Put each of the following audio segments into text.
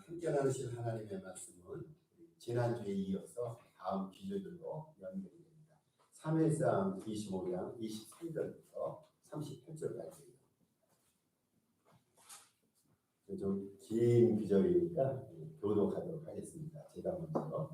함께 나누실 하나님의 말씀은 지난주에 이어서 다음 기절들로 연결이 됩니다. 3회상 25장 23절부터 38절까지예요. 좀 긴 기절이니까 교독하도록 하겠습니다. 제가 먼저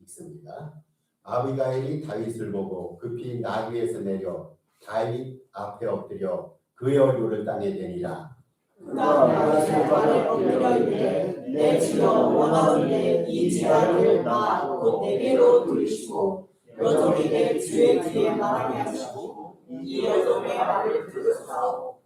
읽습니다. 아비가일이 다윗을 보고 급히 나귀에서 내려 다윗 앞에 엎드려 그의 얼굴을 땅에 대니라. 그가 다윗의 발에 엎드려 이르되 내 주여 원하오니 이 지하를 나 곧 내게로 돌리시고 여종에게 주의 뒤에 말하게 하시고 이 여종의 말을 들으소서.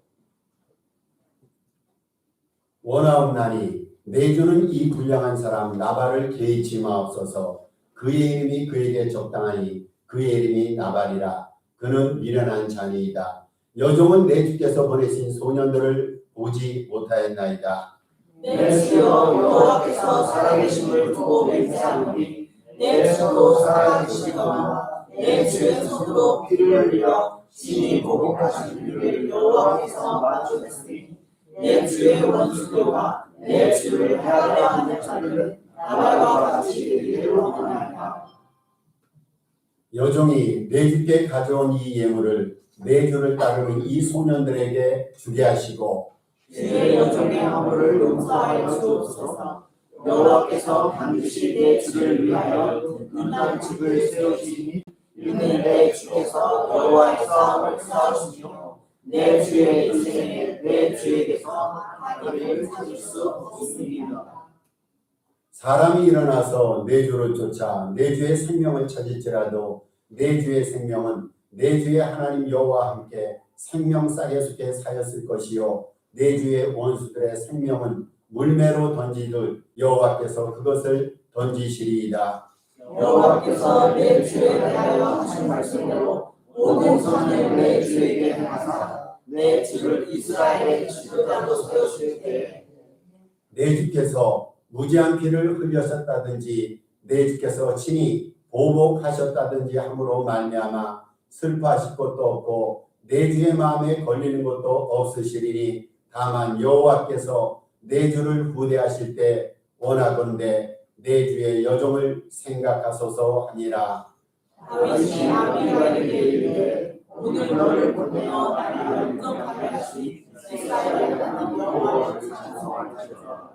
원하옵나니 내 주는 이 불량한 사람 나발을 개의치 마옵소서. 그의 이름이 그에게 적당하니 그의 이름이 나발이라. 그는 미련한 자니이다. 여종은 내 주께서 보내신 소년들을 보지 못하였나이다. 내 주여 여호와께서 살아계심을 두고 맹세하노니 내 주도 살아계시거나 내 주의 손으로 피를 흘려 친히 보복하신 이를 여호와께서 맞추셨으니 내 주의 원수들과 내 주를 해하려 하는 자들은 나발과 같이 이르기로 하나이다. 여종이 내 주께 가져온 이 예물을 내 주를 따르는 이 소년들에게 주게 하시고 주의 여종의 허물을 용서하여 주옵소서. 여호와께서 반드시 내 주를 위하여 든든한 집을 세우시니 이는 내 주께서 여호와의 싸움을 싸우시며 내 주의 인생에 내 주에게서 하나님을 찾을 수 없습니다. 사람이 일어나서 내 주를 쫓아 내 주의 생명을 찾을지라도 내 주의 생명은 내 주의 하나님 여호와와 함께 생명살에 속에 사였을 것이요 내 주의 원수들의 생명은 물매로 던지듯 여호와께서 그것을 던지시리이다. 여호와께서 내 주에 대하여 하신 말씀대로 모든 선을 내 주에게 행하사 내 주를 이스라엘의 지도자로 세우실 때에 내 주께서 무지한 피를 흘렸었다든지 내 주께서 친히 보복하셨다든지 함으로 말미암아 슬퍼하실 것도 없고 내 주의 마음에 걸리는 것도 없으시리니 다만 여호와께서 내 주를 후대하실 때 원하건대 내 주의 여종을 생각하소서 하니라. 다윗이 아비가일에게 이르되 오늘 너를 보내어 나를 영접하게 하시 이스라엘의 하나님 여호와를 찬송할지어다.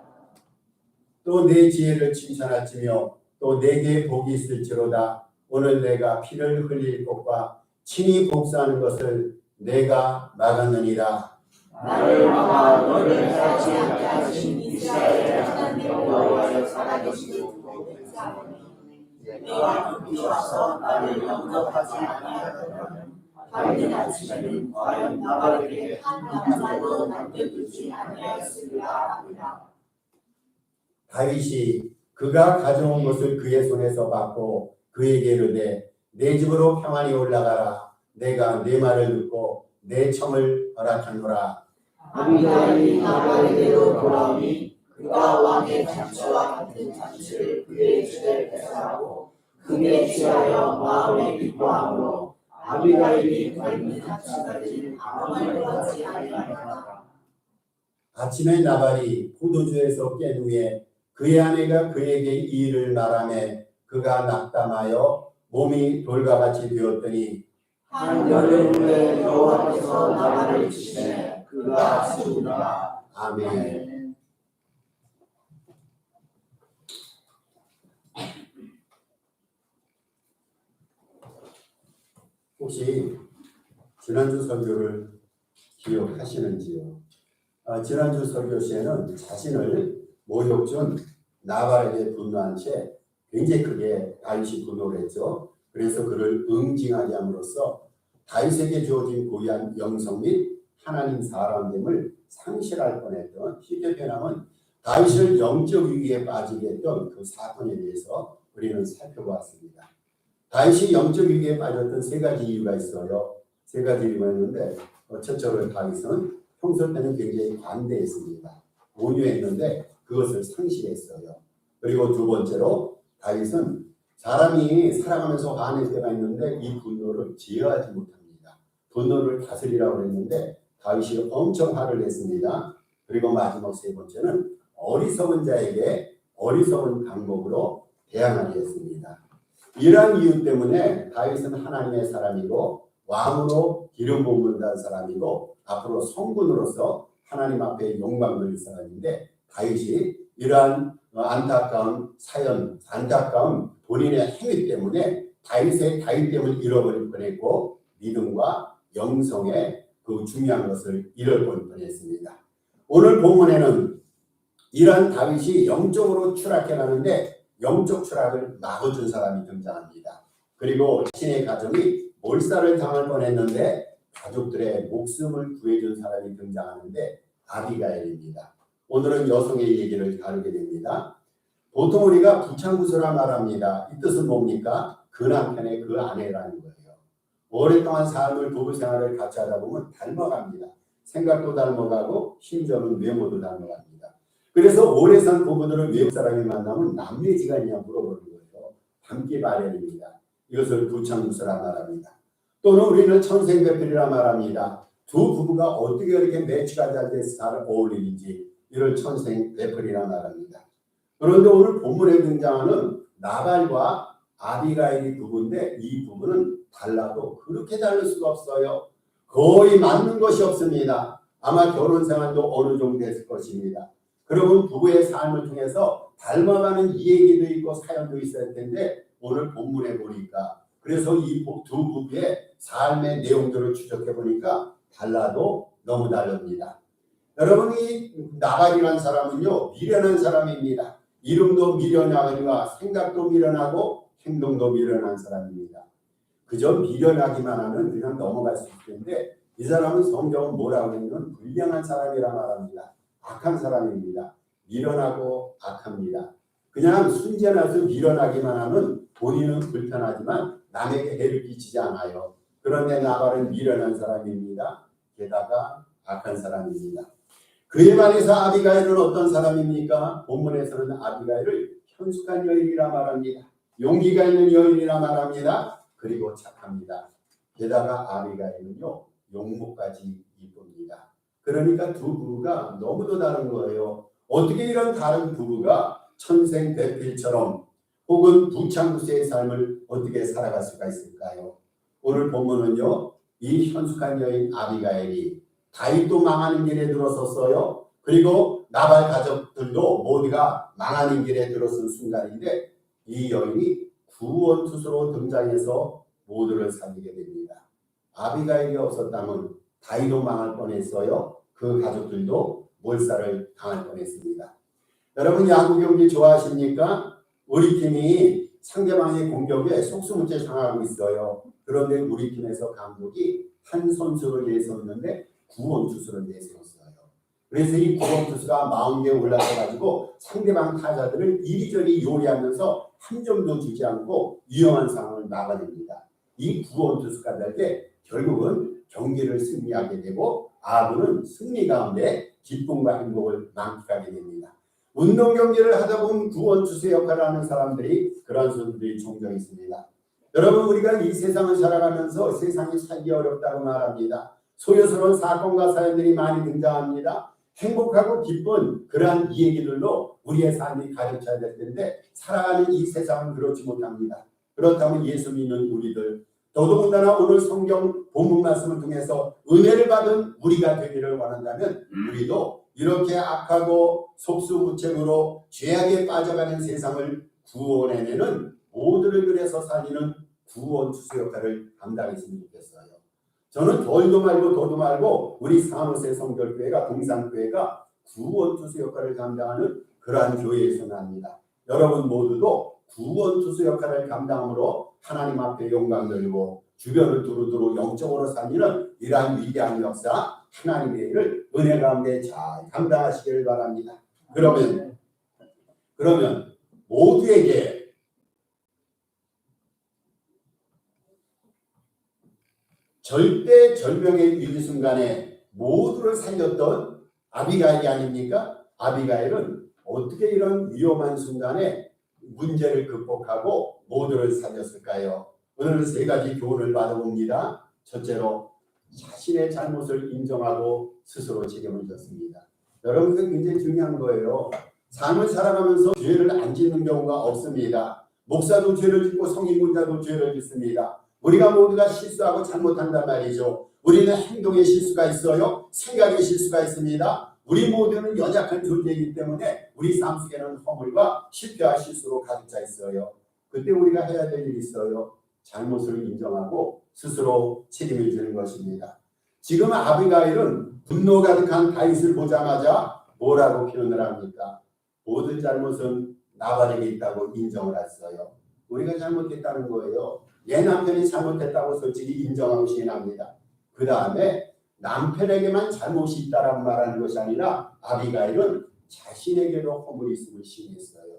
또 내 지혜를 칭찬할지며 또 내게 복이 있을지로다. 오늘 내가 피를 흘릴 것과 친히 복수하는 것을 내가 막았느니라. 나를 막아 너를 해하지 않게 하신 이스라엘의 하나님 여호와의 살아계심을 두고 맹세하노니 내가 급히 와서 나를 영접하지 아니하였다면 다윗의 아침에는 과연 나발에게 한 남자도 남겨두지 아니하였으리라 하니라. 다윗이 그가 가져온 것을 그의 손에서 받고 그에게 이르되 내 집으로 평안히 올라가라. 내가 네 말을 듣고 내 청을 허락하노라. 아비가일이 나발에게로 돌아오니 그가 왕의 잔치와 같은 잔치를 그의 집에 배설하고 그에 취하여 마음에 기뻐하므로 아비가일이 그 있는 잔치까지 아무 말도 하지 아니하였다. 아침에 나발이 포도주에서 깬 후에 그의 아내가 그에게 이 일을 말하매 그가 낙담하여 몸이 돌과 같이 되었더니 한 열흘 후에 여호와께서 나발을 치시매 그가 죽으니라. 아멘. 혹시 지난주 설교를 기억하시는지요? 지난주 설교 시에는 자신을 모욕준 나발에게 분노한 채 굉장히 크게 다윗이 분노를 했죠. 그래서 그를 응징하게 함으로써 다윗에게 주어진 고유한 영성 및 하나님 사람됨을 상실할 뻔했던 쉽게 표현하면 다윗을 영적 위기에 빠지게 했던 그 사건에 대해서 우리는 살펴보았습니다. 다윗이 영적 위기에 빠졌던 세 가지 이유가 있어요. 세 가지 이유가 있는데 첫째로 다윗은 평소 때는 굉장히 관대했습니다. 온유했는데 그것을 상실했어요. 그리고 두 번째로 다윗은 사람이 살아가면서 화낼 때가 있는데 이 분노를 제어하지 못합니다. 분노를 다스리라고 했는데 다윗이 엄청 화를 냈습니다. 그리고 마지막 세 번째는 어리석은 자에게 어리석은 방법으로 대항하게 했습니다. 이러한 이유 때문에 다윗은 하나님의 사람이고 왕으로 기름 부음을 받은 사람이고 앞으로 성군으로서 하나님 앞에 영광 돌릴 사람인데 다윗이 이러한 안타까운 사연, 안타까운 본인의 행위 때문에 다윗됨을 잃어버릴 뻔했고 믿음과 영성의 그 중요한 것을 잃어버릴 뻔했습니다. 오늘 본문에는 이러한 다윗이 영적으로 추락해 가는데 영적 추락을 막아준 사람이 등장합니다. 그리고 자신의 가정이 몰살을 당할 뻔했는데 가족들의 목숨을 구해준 사람이 등장하는데 아비가일입니다. 오늘은 여성의 얘기를 다루게 됩니다. 보통 우리가 부창구수라 말합니다. 이 뜻은 뭡니까? 그 남편의 그 아내라는 거예요. 오랫동안 삶을 부부 생활을 같이 하다 보면 닮아갑니다. 생각도 닮아가고 심지어는 외모도 닮아갑니다. 그래서 오래 산 부부들은 외국 사람이 만나면 남매지간이냐 물어보는 거예요. 닮기 마련입니다. 이것을 부창구수라 말합니다. 또는 우리는 천생배필이라 말합니다. 두 부부가 어떻게 이렇게 매치가 잘 돼서 잘 어울리는지 이를 천생배필이라 말합니다. 그런데 오늘 본문에 등장하는 나발과 아비가일이 부부인데 이 부부는 달라도 그렇게 다를 수가 없어요. 거의 맞는 것이 없습니다. 아마 결혼 생활도 어느 정도 됐을 것입니다. 그러면 부부의 삶을 통해서 닮아가는 이야기도 있고 사연도 있을 텐데 오늘 본문에 보니까 그래서 이 두 부부의 삶의 내용들을 추적해 보니까 달라도 너무 다릅니다. 여러분 이 나발이라는 사람은요 미련한 사람입니다. 이름도 미련하거니와 생각도 미련하고 행동도 미련한 사람입니다. 그저 미련하기만 하면 그냥 넘어갈 수 있는데 이 사람은 성경은 뭐라고 하냐면 불량한 사람이라 말합니다. 악한 사람입니다. 미련하고 악합니다. 그냥 순전해서 미련하기만 하면 본인은 불편하지만 남에게 해를 끼치지 않아요. 그런데 나발은 미련한 사람입니다. 게다가 악한 사람입니다. 그에 반해서 아비가일은 어떤 사람입니까? 본문에서는 아비가일을 현숙한 여인이라 말합니다. 용기가 있는 여인이라 말합니다. 그리고 착합니다. 게다가 아비가일은요 용모까지 이쁩니다. 그러니까 두 부부가 너무도 다른 거예요. 어떻게 이런 다른 부부가 천생배필처럼 혹은 부창구수의 삶을 어떻게 살아갈 수가 있을까요? 오늘 본문은요 이 현숙한 여인 아비가일이 다윗도 망하는 길에 들어섰어요. 그리고 나발 가족들도 모두가 망하는 길에 들어선 순간인데 이 여인이 구원투수로 등장해서 모두를 살리게 됩니다. 아비가일이 없었다면 다윗도 망할 뻔했어요. 그 가족들도 몰살을 당할 뻔했습니다. 여러분 야구 경기 좋아하십니까? 우리 팀이 상대방의 공격에 속수무책 당하고 있어요. 그런데 우리 팀에서 감독이 한 선수를 내세웠는데 구원투수를 내세웠어요. 그래서 이 구원투수가 마운드에 올라가가지고 상대방 타자들을 이리저리 요리하면서 한 점도 주지 않고 위험한 상황을 막아냅니다. 이 구원투수가 될 때 결국은 경기를 승리하게 되고 아군은 승리 가운데 기쁨과 행복을 만끽하게 됩니다. 운동 경기를 하다 보면 구원투수 역할을 하는 사람들이 그런 선수들이 종종 있습니다. 여러분 우리가 이 세상을 살아가면서 세상이 살기 어렵다고 말합니다. 소요스러운 사건과 사연들이 많이 등장합니다. 행복하고 기쁜 그러한 이야기들로 우리의 삶이 가득해야 될 텐데 살아가는 이 세상은 그렇지 못합니다. 그렇다면 예수 믿는 우리들 더더군다나 오늘 성경 본문 말씀을 통해서 은혜를 받은 우리가 되기를 원한다면 우리도 이렇게 악하고 속수무책으로 죄악에 빠져가는 세상을 구원해내는 모두를 위해서 살리는 구원투수 역할을 감당했으면 좋겠어요. 저는 덜도 말고 더도 말고 우리 산호세 성결교회가 동산교회가 구원투수 역할을 감당하는 그러한 교회에서 납니다. 여러분 모두도 구원투수 역할을 감당함으로 하나님 앞에 영광 돌리고 주변을 두루두루 영적으로 살리는 이러한 위대한 역사 하나님의 일을 은혜 가운데 잘 감당하시기를 바랍니다. 그러면 모두에게 절대 절명의 위기 순간에 모두를 살렸던 아비가일이 아닙니까? 아비가일은 어떻게 이런 위험한 순간에 문제를 극복하고 모두를 살렸을까요? 오늘은 세 가지 교훈을 받아봅니다. 첫째로 자신의 잘못을 인정하고 스스로 책임을 졌습니다. 여러분, 그 굉장히 중요한 거예요. 삶을 살아가면서 죄를 안 짓는 경우가 없습니다. 목사도 죄를 짓고 성인군자도 죄를 짓습니다. 우리가 모두가 실수하고 잘못한단 말이죠. 우리는 행동에 실수가 있어요. 생각에 실수가 있습니다. 우리 모두는 연약한 존재이기 때문에 우리 삶 속에는 허물과 실패와 실수로 가득 차 있어요. 그때 우리가 해야 될 일이 있어요. 잘못을 인정하고 스스로 책임을 지는 것입니다. 지금 아비가일은 분노 가득한 다윗을 보자마자 뭐라고 표현을 합니까? 모든 잘못은 나발에게 있다고 인정을 했어요. 우리가 잘못했다는 거예요. 내 남편이 잘못했다고 솔직히 인정하고 시인합니다. 그 다음에 남편에게만 잘못이 있다라고 말하는 것이 아니라 아비가일은 자신에게도 허물이 있음을 시인했어요.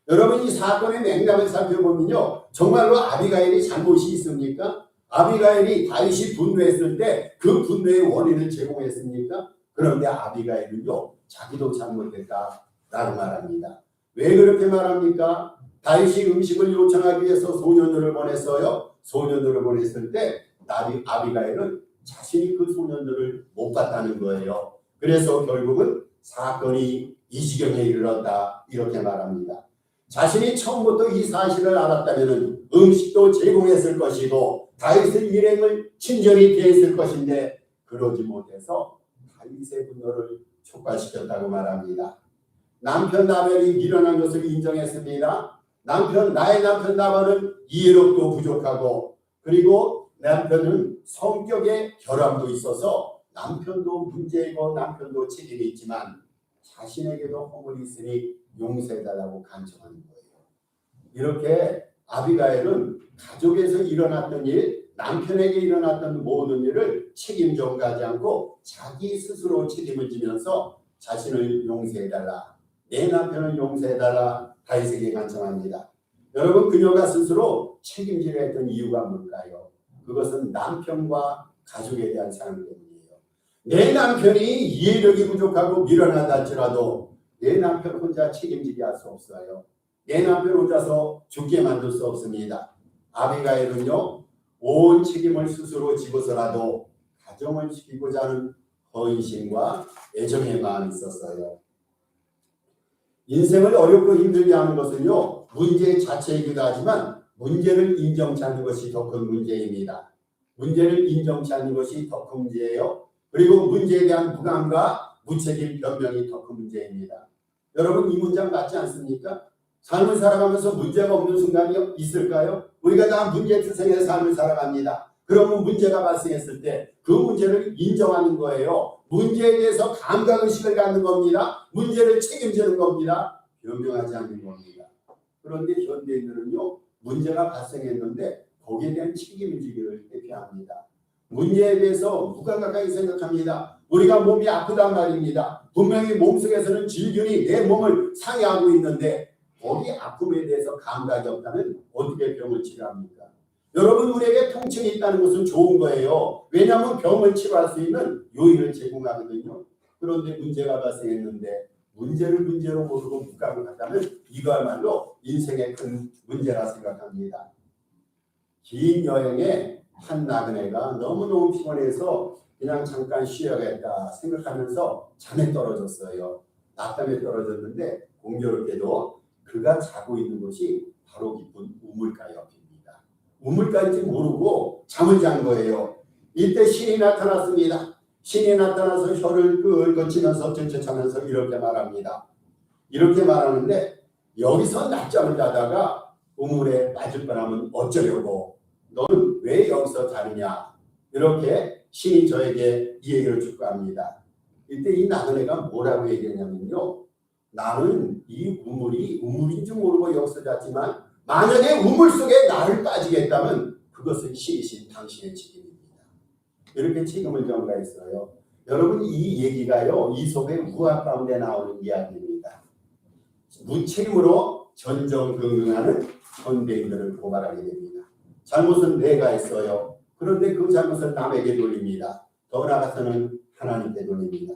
여러분, 이 사건의 맥락을 살펴보면요, 정말로 아비가일이 잘못이 있습니까? 아비가일이 다윗이 분노했을 때 그 분노의 원인을 제공했습니까? 그런데 아비가일은요, 자기도 잘못했다라고 말합니다. 왜 그렇게 말합니까? 다윗이 음식을 요청하기 위해서 소년들을 보냈어요. 소년들을 보냈을 때 아비가일은 자신이 그 소년들을 못 봤다는 거예요. 그래서 결국은 사건이 이 지경에 이르렀다, 이렇게 말합니다. 자신이 처음부터 이 사실을 알았다면 음식도 제공했을 것이고 다윗의 일행을 친절히 대했을 것인데 그러지 못해서 다윗의 분노를 촉발시켰다고 말합니다. 남편 나발이 미련한 것을 인정했습니다. 나의 남편 나발은 이해력도 부족하고, 그리고 남편은 성격의 결함도 있어서 남편도 문제이고 남편도 책임이 있지만 자신에게도 허물이 있으니 용서해달라고 간청하는 거예요. 이렇게 아비가일은 가족에서 일어났던 일, 남편에게 일어났던 모든 일을 책임져 가지 않고 자기 스스로 책임을 지면서 자신을 용서해달라, 내 남편을 용서해달라 다윗에게 간청합니다. 여러분, 그녀가 스스로 책임지려 했던 이유가 뭘까요? 그것은 남편과 가족에 대한 사랑 때문이에요. 내 남편이 이해력이 부족하고 미련하다 할지라도 내 남편 혼자 책임지게 할 수 없어요. 내 남편 혼자서 죽게 만들 수 없습니다. 아비가일은요, 온 책임을 스스로 지고서라도 가정을 지키고자 하는 헌신과 애정의 마음이 있었어요. 인생을 어렵고 힘들게 하는 것은요, 문제 자체이기도 하지만 문제를 인정치 않는 것이 더 큰 문제입니다. 문제를 인정치 않는 것이 더 큰 문제예요. 그리고 문제에 대한 무감과 무책임 변명이 더 큰 문제입니다. 여러분, 이 문장 맞지 않습니까? 삶을 살아가면서 문제가 없는 순간이 있을까요? 우리가 다 문제투성이의 삶을 살아갑니다. 그러면 문제가 발생했을 때 그 문제를 인정하는 거예요. 문제에 대해서 감각의식을 갖는 겁니다. 문제를 책임지는 겁니다. 변명하지 않는 겁니다. 그런데 현대인들은요, 문제가 발생했는데 거기에 대한 책임을 지기를 회피합니다. 문제에 대해서 무감각하게 생각합니다. 우리가 몸이 아프단 말입니다. 분명히 몸속에서는 질균이 내 몸을 상해하고 있는데 거기 아픔에 대해서 감각이 없다면 어떻게 병을 치료합니까? 여러분, 우리에게 통증이 있다는 것은 좋은 거예요. 왜냐하면 병을 치료할 수 있는 요인을 제공하거든요. 그런데 문제가 발생했는데 문제를 문제로 모르고 무감각하다면 이거야말로 인생의 큰 문제라 생각합니다. 긴 여행에 한 나그네가 너무너무 피곤해서 그냥 잠깐 쉬어야겠다 생각하면서 잠에 떨어졌어요. 낮잠에 떨어졌는데 공교롭게도 그가 자고 있는 곳이 바로 깊은 우물가 옆입니다. 우물가인지 모르고 잠을 잔 거예요. 이때 신이 나타났습니다. 신이 나타나서 혀를 거치면서 젖혀차면서 이렇게 말합니다. 이렇게 말하는데, 여기서 낮잠을 자다가 우물에 빠질 뻔하면 어쩌려고, 너는 왜 여기서 자느냐, 이렇게 신이 저에게 이 얘기를 촉구합니다. 이때 이 나그네가 뭐라고 얘기했냐면요, 나는 이 우물이 우물인지 모르고 여기서 잤지만 만약에 우물 속에 나를 빠지게 했다면 그것은 신이신 당신의 책임입니다. 이렇게 책임을 전가했어요. 여러분, 이 얘기가요, 이 속에 우화 가운데 나오는 이야기입니다. 무책임으로 전전긍긍하는 현대인들을 고발하게 됩니다. 잘못은 내가 했어요. 그런데 그 잘못을 남에게 돌립니다. 더 나아가서는 하나님께 돌립니다.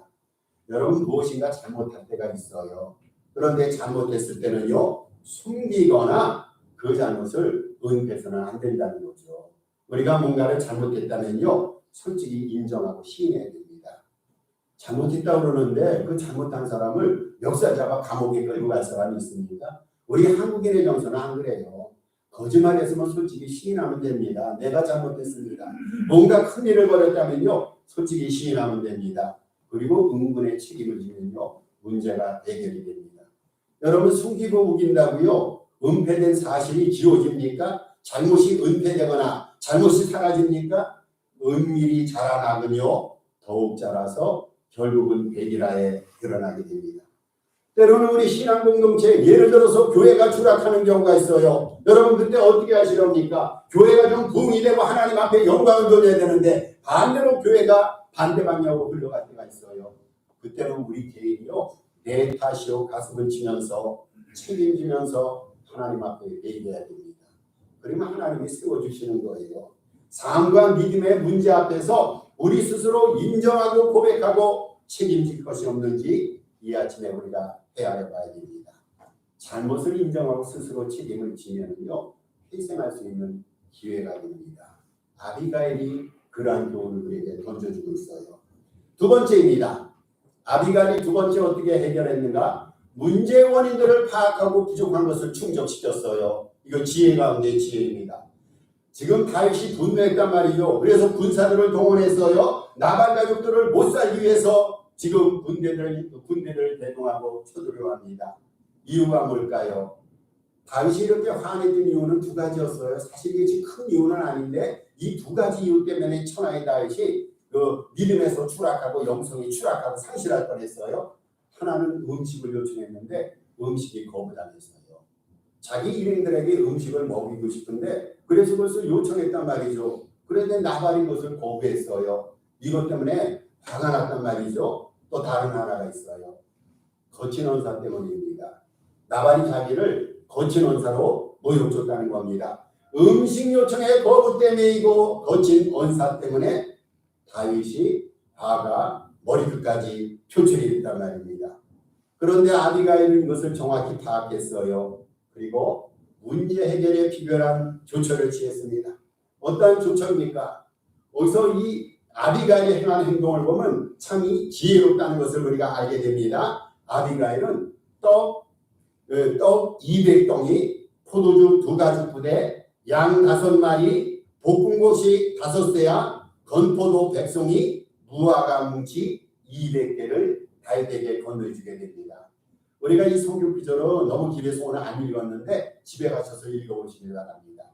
여러분, 무엇인가 잘못할 때가 있어요. 그런데 잘못했을 때는요, 숨기거나 그 잘못을 은폐해서는 안 된다는 거죠. 우리가 뭔가를 잘못했다면요, 솔직히 인정하고 시인해야 됩니다. 잘못했다고 그러는데 그 잘못한 사람을 멱살 잡아 감옥에 끌고 갈 사람이 있습니까? 우리 한국인의 정서는 안 그래요. 거짓말했으면 솔직히 시인하면 됩니다. 내가 잘못했습니다. 뭔가 큰 일을 벌였다면요, 솔직히 시인하면 됩니다. 그리고 응분의 책임을 지면요, 문제가 해결이 됩니다. 여러분, 숨기고 우긴다고요, 은폐된 사실이 지워집니까? 잘못이 은폐되거나 잘못이 사라집니까? 은밀히 자라나면요, 더욱 자라서 결국은 백일하에 드러나게 됩니다. 때로는 우리 신앙 공동체, 예를 들어서 교회가 추락하는 경우가 있어요. 여러분, 그때 어떻게 하시렵니까? 교회가 좀 부흥이 되고 하나님 앞에 영광을 돌려야 되는데 반대로 교회가 반대 방향으로 흘러갈 때가 있어요. 그때는 우리 개인이요, 내 탓이요 가슴을 치면서 책임지면서 하나님 앞에 얘기해야 됩니다. 그러면 하나님이 세워주시는 거예요. 삶과 믿음의 문제 앞에서 우리 스스로 인정하고 고백하고 책임질 것이 없는지 이 아침에 우리가 헤아려 봐야 됩니다. 잘못을 인정하고 스스로 책임을 지면요, 희생할 수 있는 기회가 됩니다. 아비가일이 그러한 교훈을 우리에게 던져주고 있어요. 두 번째입니다. 아비가일이 두 번째 어떻게 해결했는가? 문제의 원인들을 파악하고 부족한 것을 충족시켰어요. 이거 지혜 가운데 지혜입니다. 지금 다윗이 분노했단 말이죠. 그래서 군사들을 동원했어요. 나발 가족들을 못 살기 위해서 지금 군대를 대동하고 쳐들어갑니다. 이유가 뭘까요? 다윗이 이렇게 화냈던 이유는 두 가지였어요. 사실 이게 큰 이유는 아닌데 이 두 가지 이유 때문에 천하의 다윗이 그 믿음에서 추락하고 영성이 추락하고 상실할 뻔했어요. 하나는 음식을 요청했는데 음식이 거부당했어요. 자기 일행들에게 음식을 먹이고 싶은데 그래서 그것을 요청했단 말이죠. 그런데 나발이 그것을 거부했어요. 이것 때문에 화가 났단 말이죠. 또 다른 하나가 있어요. 거친 언사 때문입니다. 나발이 자기를 거친 언사로 모욕줬다는 겁니다. 음식 요청의 거부 때문이고 거친 언사 때문에 다윗이 화가 머리끝까지 표출이 됐단 말입니다. 그런데 아비가일은 이것을 정확히 파악했어요. 그리고 문제 해결에 필요한 조처를 취했습니다. 어떠한 조처입니까? 어디서 이 아비가일이 행한 행동을 보면 참이 지혜롭다는 것을 우리가 알게 됩니다. 아비가일은 떡 200덩이, 포도주 2가죽, 양 5마리, 볶음고시 5대야, 건포도 100송이, 무화과 뭉치 200개를 다윗에게 건네주게 됩니다. 우리가 이 성경 구절은 너무 길어서 오늘 안 읽었는데 집에 가셔서 읽어보시기 바랍니다.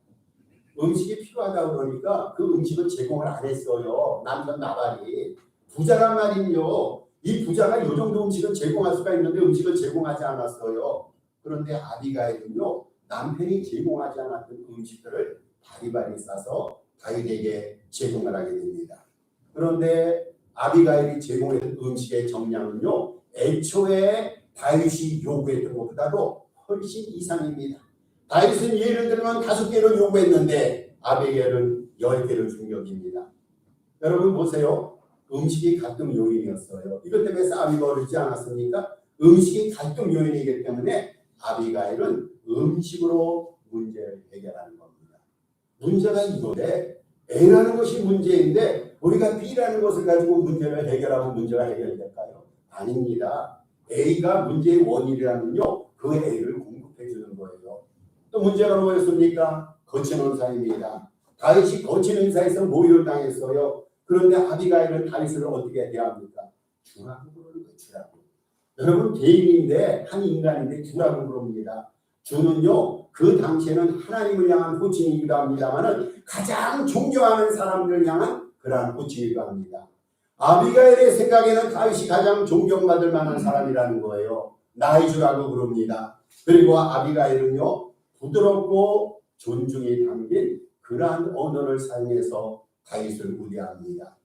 음식이 필요하다고 그러니까 그 음식을 제공을 안 했어요. 남편 나발이. 부자란 말이요. 이 부자가 이 정도 음식을 제공할 수가 있는데 음식을 제공하지 않았어요. 그런데 아비가일은요, 남편이 제공하지 않았던 음식들을 바리바리 싸서 다윗에게 제공을 하게 됩니다. 그런데 아비가일이 제공했던 음식의 정량은요, 애초에 다윗이 요구했던 것보다도 훨씬 이상입니다. 다윗은 예를 들면 5개를 요구했는데 아비가일은 10개를 준 격입니다. 여러분 보세요. 음식이 갈등 요인이었어요. 이것 때문에 싸움이 벌어지지 않았습니까? 음식이 갈등 요인이기 때문에 아비가일은 음식으로 문제를 해결하는 겁니다. 문제가 이건데 A라는 것이 문제인데 우리가 B라는 것을 가지고 문제를 해결하면 문제가 해결될까요? 아닙니다. A가 문제의 원인이라면요, 그 A를 공급해 주는 거예요. 또 문제가 뭐였습니까? 거친 언사입니다. 다윗이 거친 언사에서 모욕을 당했어요. 그런데 아비가일은 다윗을 어떻게 대합니까? 주라고 그러는 거예요. 주라고. 여러분, 개인인데 한 인간인데 주라고 그럽니다. 주는요, 그 당시에는 하나님을 향한 호칭이기도 합니다만은 가장 존경하는 사람들을 향한 그러한 호칭이기도 합니다. 아비가일의 생각에는 다윗이 가장 존경받을 만한 사람이라는 거예요. 나의 주라고 그럽니다. 그리고 아비가일은요, 부드럽고 존중이 담긴 그러한 언어를 사용해서 다윗을 우대합니다.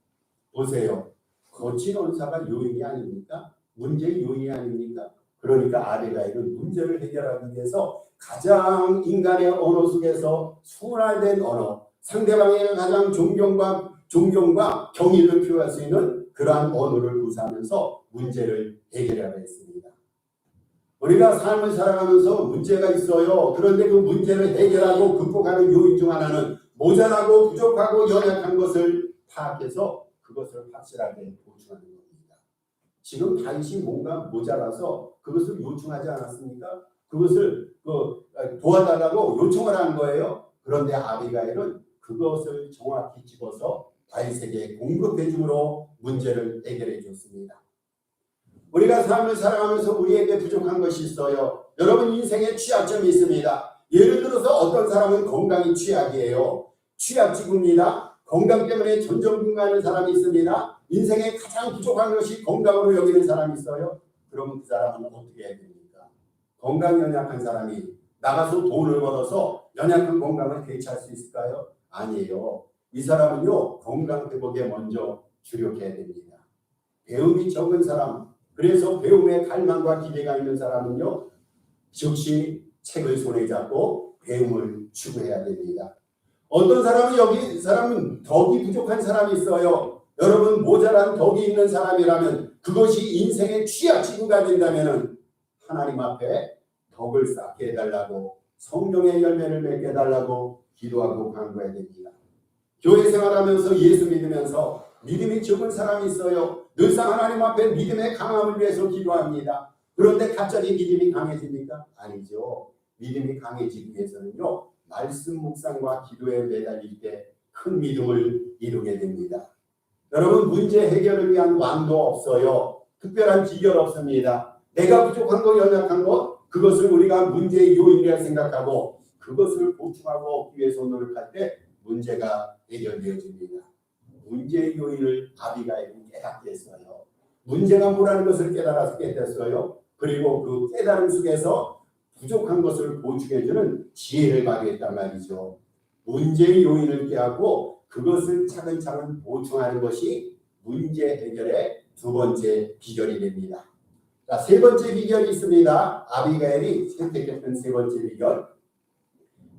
보세요. 거친 언사가 요인이 아닙니까? 문제의 요인이 아닙니까? 그러니까 아비가일은 문제를 해결하기 위해서 가장 인간의 언어 속에서 순화된 언어, 상대방의 가장 존경과 경의를 표할 수 있는 그러한 언어를 구사하면서 문제를 해결하려 했습니다. 우리가 삶을 살아가면서 문제가 있어요. 그런데 그 문제를 해결하고 극복하는 요인 중 하나는 모자라고 부족하고 연약한 것을 파악해서 그것을 확실하게 보충하는 겁니다. 지금 다윗이 뭔가 모자라서 그것을 요청하지 않았습니까? 그것을 도와달라고 요청을 한 거예요. 그런데 아비가일은 그것을 정확히 집어서 다윗에게 공급해 줌으로 문제를 해결해 줬습니다. 우리가 삶을 살아가면서 우리에게 부족한 것이 있어요. 여러분 인생에 취약점이 있습니다. 예를 들어서 어떤 사람은 건강이 취약이에요. 취약지구입니다. 건강 때문에 전전긍긍하는 사람이 있습니다. 인생에 가장 부족한 것이 건강으로 여기는 사람이 있어요. 그러면 그 사람은 어떻게 해야 됩니까? 건강 연약한 사람이 나가서 돈을 벌어서 연약한 건강을 되찾을 수 있을까요? 아니에요. 이 사람은요, 건강 회복에 먼저 주력해야 됩니다. 배움이 적은 사람, 그래서 배움에 갈망과 기대가 있는 사람은요, 즉시 책을 손에 잡고 배움을 추구해야 됩니다. 어떤 사람은 여기 사람은 덕이 부족한 사람이 있어요. 여러분 모자란 덕이 있는 사람이라면 그것이 인생의 취약지구가 된다면 하나님 앞에 덕을 쌓게 해달라고 성령의 열매를 맺게 해달라고 기도하고 간구해야 됩니다. 교회 생활하면서 예수 믿으면서 믿음이 적은 사람이 있어요. 늘상 하나님 앞에 믿음의 강함을 위해서 기도합니다. 그런데 갑자기 믿음이 강해집니까? 아니죠. 믿음이 강해지기 위해서는요, 말씀 묵상과 기도에 매달릴 때 큰 믿음을 이루게 됩니다. 여러분 문제 해결을 위한 왕도 없어요. 특별한 비결 없습니다. 내가 부족한 것, 연약한 것, 그것을 우리가 문제의 요인이라 생각하고 그것을 보충하고 얻기 위해서 노력할 때 문제가 해결되어집니다. 문제의 요인을 아비가일은 깨닫게 했어요. 문제가 뭐라는 것을 깨달아서 깨닫았어요. 그리고 그 깨달음 속에서 부족한 것을 보충해주는 지혜를 발휘했단 말이죠. 문제의 요인을 깨닫고 그것을 차근차근 보충하는 것이 문제 해결의 두 번째 비결이 됩니다. 자, 세 번째 비결이 있습니다. 아비가일이 선택했던 세 번째 비결.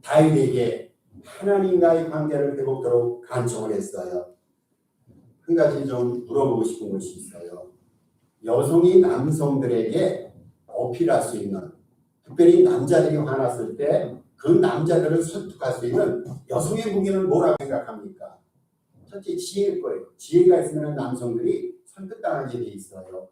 다윗에게 하나님과의 관계를 회복토록 간청을 했어요. 한 가지 좀 물어보고 싶은 것이 있어요. 여성이 남성들에게 어필할 수 있는, 특별히 남자들이 화났을 때 그 남자들을 설득할 수 있는 여성의 무기는 뭐라고 생각합니까? 첫째 지혜일 거예요. 지혜가 있으면 남성들이 설득당하게 돼 있어요.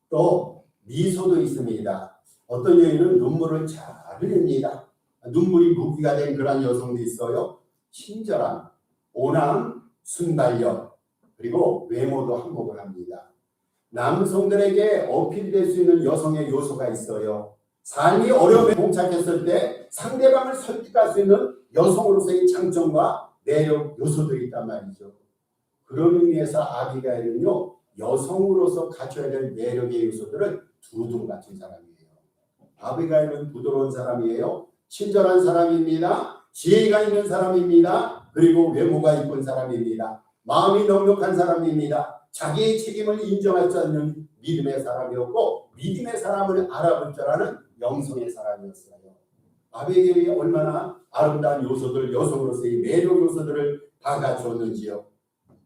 또 미소도 있습니다. 어떤 여인은 눈물을 잘 흘립니다. 눈물이 무기가 된 그런 여성도 있어요. 친절함, 온화함, 순발력, 그리고 외모도 한몫을 합니다. 남성들에게 어필될 수 있는 여성의 요소가 있어요. 삶이 어려움에 봉착했을 때 상대방을 설득할 수 있는 여성으로서의 장점과 매력 요소들이 있단 말이죠. 그런 의미에서 아비가일은요, 여성으로서 갖춰야 될 매력의 요소들을 두루두루 갖춘 사람이에요. 아비가일은 부드러운 사람이에요. 친절한 사람입니다. 지혜가 있는 사람입니다. 그리고 외모가 이쁜 사람입니다. 마음이 넉넉한 사람입니다. 자기의 책임을 인정할 줄 아는 믿음의 사람이었고 믿음의 사람을 알아볼 줄 아는 영성의 사람이었어요. 아비가일이 얼마나 아름다운 요소들, 여성으로서의 매력 요소들을 다 갖추었는지요.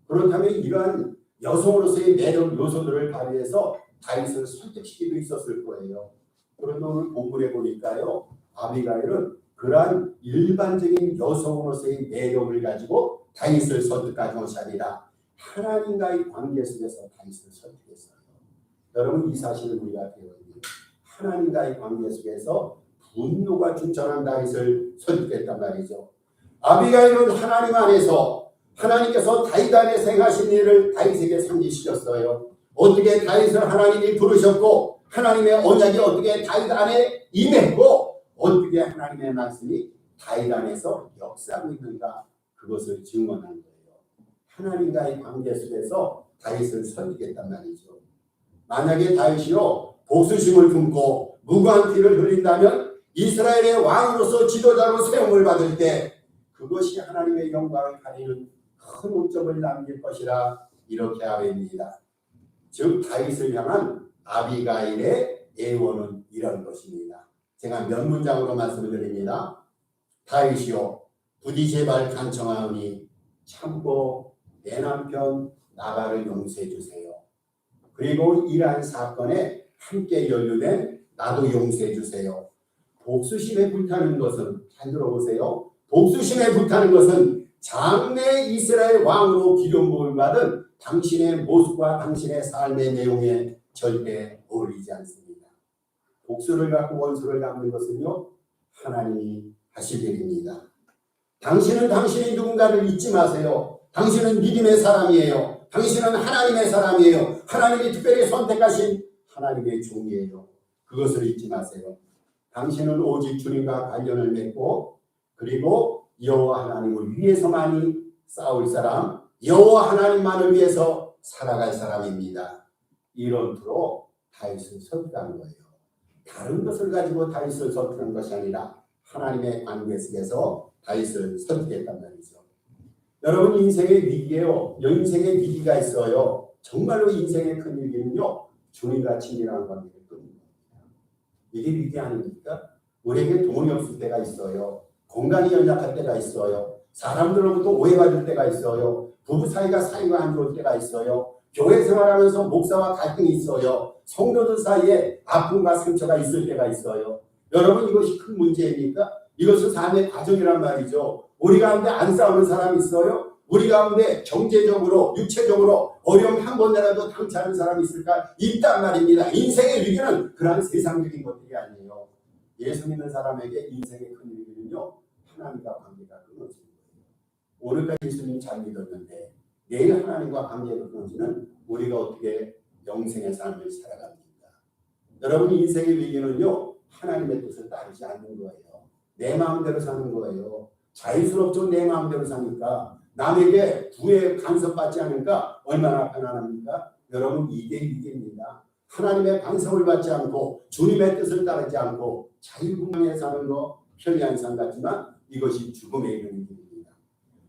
그렇다면 이러한 여성으로서의 매력 요소들을 발휘해서 다윗을 설득시키고 있었을 거예요. 그런데 오늘 본문에 보니까요, 아비가일은 그러한 일반적인 여성으로서의 매력을 가지고 다윗을 설득한 것이 아니라 하나님과의 관계 속에서 다윗을 설득했어요. 여러분 이 사실을 우리가 배워야 돼요. 하나님과의 관계 속에서 분노가 충천한 다윗을 설득했단 말이죠. 아비가일은 하나님 안에서 하나님께서 다윗 안에 행하신 일을 다윗에게 상기시켰어요. 어떻게 다윗을 하나님이 부르셨고 하나님의 언약이 어떻게 다윗 안에 임했고 어떻게 하나님의 말씀이 다윗 안에서 역사하고 있는가, 그것을 증언한 거예요. 하나님과의 관계 속에서 다윗을 설득했단 말이죠. 만약에 다윗이요 복수심을 품고 무고한 피를 흘린다면 이스라엘의 왕으로서 지도자로 세움을 받을 때 그것이 하나님의 영광을 가리는 큰 오점을 남길 것이라 이렇게 아뢰입니다. 즉 다윗을 향한 아비가일의 예언은 이런 것입니다. 제가 몇 문장으로 말씀을 드립니다. 다윗이요 부디 제발 간청하오니 참고 내 남편 나발을 용서해 주세요. 그리고 이러한 사건에 함께 연루된 나도 용서해 주세요. 복수심에 불타는 것은, 잘 들어보세요. 복수심에 불타는 것은 장래 이스라엘 왕으로 기름 부음을 받은 당신의 모습과 당신의 삶의 내용에 절대 어울리지 않습니다. 복수를 갖고 원수를 갚는 것은요, 하나님이 하실 일입니다. 당신은 당신이 누군가를 잊지 마세요. 당신은 믿음의 사람이에요. 당신은 하나님의 사람이에요. 하나님이 특별히 선택하신 하나님의 종이에요. 그것을 잊지 마세요. 당신은 오직 주님과 관련을 맺고 그리고 여호와 하나님을 위해서만이 싸울 사람, 여호와 하나님만을 위해서 살아갈 사람입니다. 이런 투로 다윗을 설득한 거예요. 다른 것을 가지고 다윗을 설득한 것이 아니라 하나님의 관계 속에서 다윗을 설득했단 말이죠. 여러분, 인생의 위기에요. 인생의 위기가 있어요. 정말로 인생의 큰 위기는요, 주님과 친밀한 관계를 끊는 겁니다. 이게 위기 아닙니까? 우리에게 돈이 없을 때가 있어요. 건강이 연약할 때가 있어요. 사람들로부터 오해받을 때가 있어요. 부부 사이가 안 좋을 때가 있어요. 교회 생활하면서 목사와 갈등이 있어요. 성도들 사이에 아픔과 상처가 있을 때가 있어요. 여러분, 이것이 큰 문제입니까? 이것은 삶의 과정이란 말이죠. 우리 가운데 안 싸우는 사람이 있어요? 우리 가운데 경제적으로, 육체적으로 어려움 한 번이라도 당치 않은 사람이 있을까? 있단 말입니다. 인생의 위기는 그러한 세상적인 것들이 아니에요. 예수 믿는 사람에게 인생의 큰 위기는요, 하나님과 관계가 끊어지는 거예요. 오늘까지 예수님 잘 믿었는데 내일 하나님과 관계가 끊어지는 우리가 어떻게 영생의 삶을 살아갑니까? 여러분, 인생의 위기는요, 하나님의 뜻을 따르지 않는 거예요. 내 마음대로 사는 거예요. 자유스럽죠. 내 마음대로 사니까. 남에게 부에 간섭받지 않으니까 얼마나 편안합니까? 여러분, 이게 위기입니다. 하나님의 반성을 받지 않고 주님의 뜻을 따르지 않고 자유분방하게 사는 거 편리한 삶 같지만 이것이 죽음에 이르는 길입니다.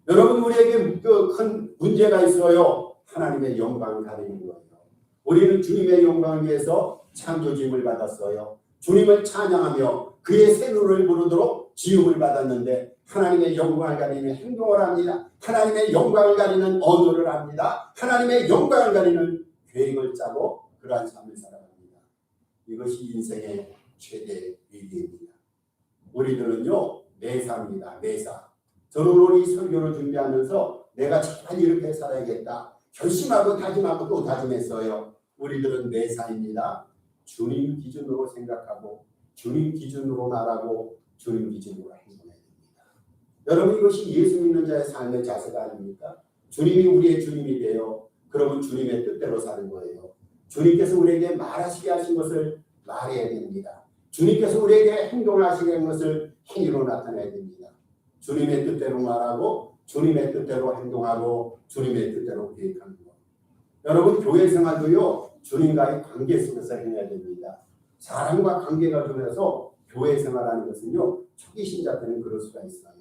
여러분, 우리에게 큰 문제가 있어요. 하나님의 영광을 가리는 거예요. 우리는 주님의 영광을 위해서 창조주임을 받았어요. 주님을 찬양하며 그의 새 노를 부르도록 지음을 받았는데 하나님의 영광을 가리는 행동을 합니다. 하나님의 영광을 가리는 언어를 합니다. 하나님의 영광을 가리는 계획을 짜고 그러한 삶을 살아갑니다. 이것이 인생의 최대 위기입니다. 우리들은요, 매사입니다. 매사. 저는 오늘 이 설교를 준비하면서 내가 잘 이렇게 살아야겠다 결심하고 다짐하고 또 다짐했어요. 우리들은 매사입니다. 주님 기준으로 생각하고 주님 기준으로 말하고 주님 기준으로 행동해야 됩니다. 여러분, 이것이 예수 믿는 자의 삶의 자세가 아닙니까? 주님이 우리의 주님이 되어 그러면 주님의 뜻대로 사는 거예요. 주님께서 우리에게 말하시게 하신 것을 말해야 됩니다. 주님께서 우리에게 행동하시게 한 것을 행위로 나타내야 됩니다. 주님의 뜻대로 말하고 주님의 뜻대로 행동하고 주님의 뜻대로 계획하는 것. 여러분, 교회 생활도요, 주님과의 관계 속에서 해야 됩니다. 사람과 관계가 되면서 교회 생활하는 것은요, 초기 신자 때는 그럴 수가 있어요.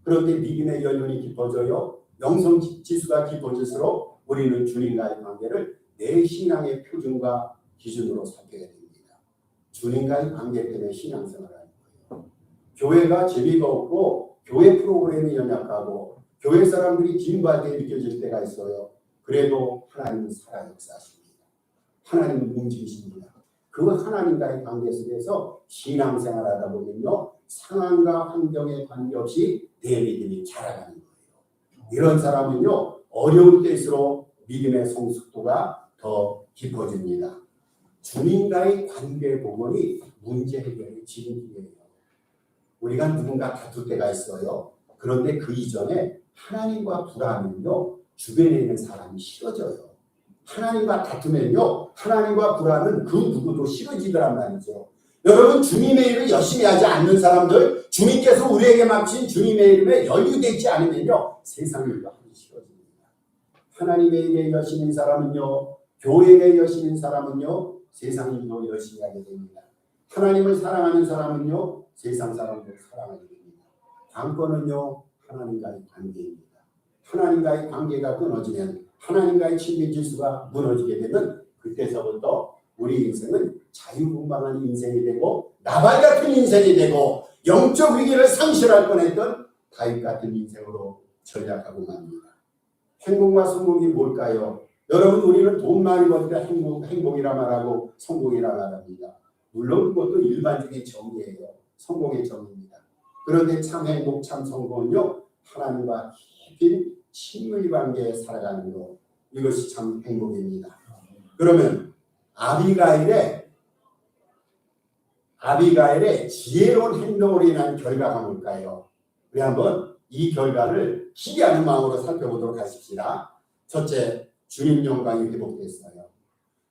그런데 믿음의 연륜이 깊어져요. 영성 지수가 깊어질수록 우리는 주님과의 관계를 내 신앙의 표준과 기준으로 살펴야 됩니다. 주님과의 관계 때문에 신앙생활을 하는 거예요. 교회가 재미가 없고 교회 프로그램이 연약하고 교회 사람들이 진부하게 느껴질 때가 있어요. 그래도 하나님은 살아 역사하십니다. 하나님은 움직이십니다. 그 하나님과의 관계 속에서 신앙생활하다 보면요, 상황과 환경에 관계없이 내 믿음이 자라가는 거예요. 이런 사람은요, 어려운 때일수록 믿음의 성숙도가 더 깊어집니다. 주님과의 관계 복원이 문제 해결의 지름길이에요. 우리가 누군가 다툴 때가 있어요. 그런데 그 이전에 하나님과 불화하면요, 주변에 있는 사람이 싫어져요. 하나님과 다투면요, 하나님과 불화는 그 누구도 싫어지더란 말이죠. 여러분, 주님의 일을 열심히 하지 않는 사람들, 주님께서 우리에게 맡긴 주님의 이름에 연루되지 않으면요, 세상 일도 하기 싫어집니다. 하나님의 일에 열심인 사람은요, 교회에 열심인 사람은요, 세상 일도 열심히 하게 됩니다. 하나님을 사랑하는 사람은요, 세상 사람들을 사랑하게 됩니다. 관건은요, 하나님과의 관계입니다. 하나님과의 관계가 끊어지면, 하나님과의 친밀 질서가 무너지게 되면 그때서부터 우리 인생은 자유분방한 인생이 되고 나발 같은 인생이 되고 영적 위기를 상실할 뻔했던 다윗 같은 인생으로 전락하고 맙니다. 행복과 성공이 뭘까요? 여러분, 우리는 돈 많이 벌니까 행복이라 말하고 성공이라 말합니다. 물론 그것도 일반적인 정의예요. 성공의 정의입니다. 그런데 참 행복, 참 성공은요, 하나님과 깊이 친밀 관계에 살아가는 것, 이것이 참 행복입니다. 그러면 아비가일의 지혜로운 행동으로 인한 결과가 뭘까요? 우리 한번 이 결과를 기대하는 마음으로 살펴보도록 하십시다. 첫째, 주님 영광이 회복됐어요.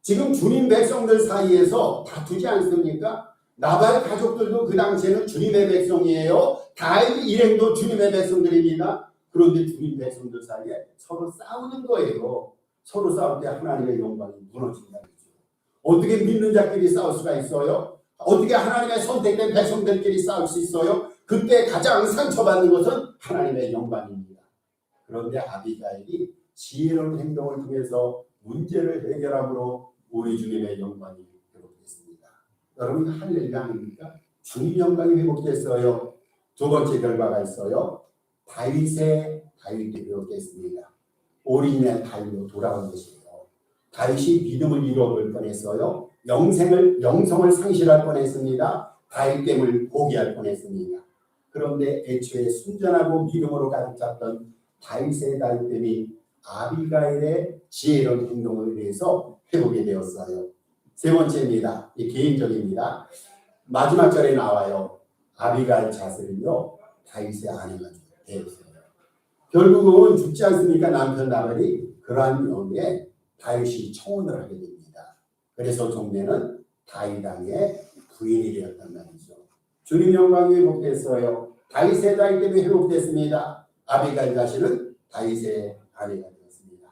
지금 주님 백성들 사이에서 다투지 않습니까? 나발 가족들도 그 당시에는 주님의 백성이에요. 다윗 일행도 주님의 백성들입니다. 그런데 주님 백성들 사이에 서로 싸우는 거예요. 서로 싸울 때 하나님의 영광이 무너진다는 거죠. 어떻게 믿는 자끼리 싸울 수가 있어요? 어떻게 하나님의 선택된 백성들끼리 싸울 수 있어요? 그때 가장 상처받는 것은 하나님의 영광입니다. 그런데 아비가일이 지혜로운 행동을 통해서 문제를 해결함으로 우리 주님의 영광이 회복됐습니다. 여러분 할렐루야 아닙니까? 주님 영광이 회복됐어요. 두 번째 결과가 있어요. 다윗이 회복됐습니다. 올인의 다윗로 돌아온 것이에요. 다윗이 믿음을 잃어버릴 뻔했어요. 영성을 상실할 뻔했습니다. 다윗됨을 포기할 뻔했습니다. 그런데 애초에 순전하고 믿음으로 가득 찼던 다윗의 다윗됨이 아비가일의 지혜로운 행동을 위해서 회복이 되었어요. 세 번째입니다. 이 개인적입니다. 마지막 절에 나와요. 아비가일 자세는요 다윗의 아내가 되었어요. 결국은 죽지 않습니까? 남편 나발이. 그러한 경우에 다윗이 청혼을 하게 됩니다. 그래서 종래는 다윗 왕의 부인이 되었단 말이죠. 주님 영광이 회복됐어요. 다윗의 다윗 때문에 회복됐습니다. 아비가일 자신은 다윗의 아내가 되었습니다.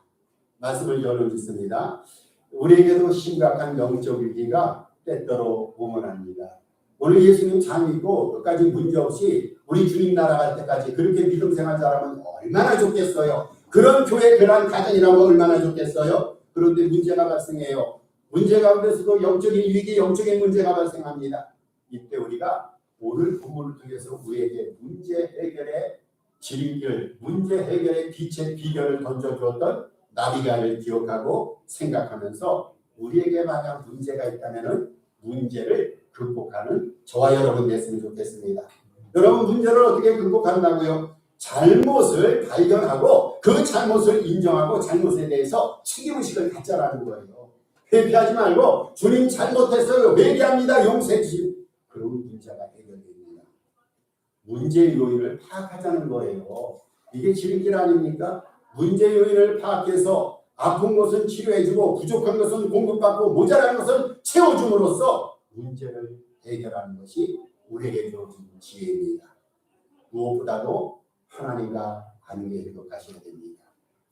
말씀을 열어주습니다. 우리에게도 심각한 영적 위기가 때때로 오면 합니다. 오늘 예수님 잘 믿고 끝까지 문제없이 우리 주님 나라 갈 때까지 그렇게 믿음 생활 잘하면 얼마나 좋겠어요. 그런 교회 그런 가정이라면 얼마나 좋겠어요. 그런데 문제가 발생해요. 문제 가운데서도 영적인 위기, 영적인 문제가 발생합니다. 이때 우리가 오늘 본문을 통해서 우리에게 문제 해결의 지름길, 문제 해결의 빛의 비결을 던져주었던 나비가를 기억하고 생각하면서 우리에게 만약 문제가 있다면 문제를 극복하는 저와 여러분 됐으면 좋겠습니다. 여러분 문제를 어떻게 극복한다고요? 잘못을 발견하고 그 잘못을 인정하고 잘못에 대해서 책임의식을 갖자라는 거예요. 회피하지 말고 주님 잘못했어요. 회개합니다. 용서해 주시고 그러면 문제가 해결됩니다. 문제의 요인을 파악하자는 거예요. 이게 지름길 아닙니까? 문제 요인을 파악해서 아픈 것은 치료해주고 부족한 것은 공급받고 모자란 것은 채워줌으로써 문제를 해결하는 것이 우리에게 주어진 지혜입니다. 무엇보다도 하나님과 관계에 회복하셔야 됩니다.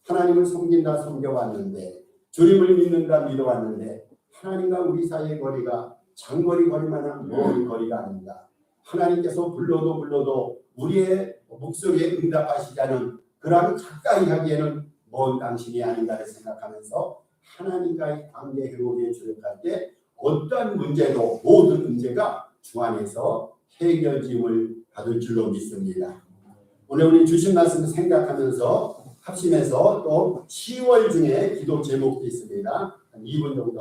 하나님을 섬긴다 섬겨왔는데 주님을 믿는다 믿어왔는데 하나님과 우리 사이의 거리가 장거리 거리만한 먼 거리가 아닙니다. 하나님께서 불러도 우리의 목소리에 응답하시지 않은 그러한 가까이 하기에는 먼 당신이 아닌가를 생각하면서 하나님과의 관계 회복에 주력할 때 어떠한 문제도 모든 문제가 주 안에서 해결짐을 받을 줄로 믿습니다. 오늘 우리 주신 말씀을 생각하면서 합심해서 또 10월 중에 기도 제목도 있습니다. 한 2분 정도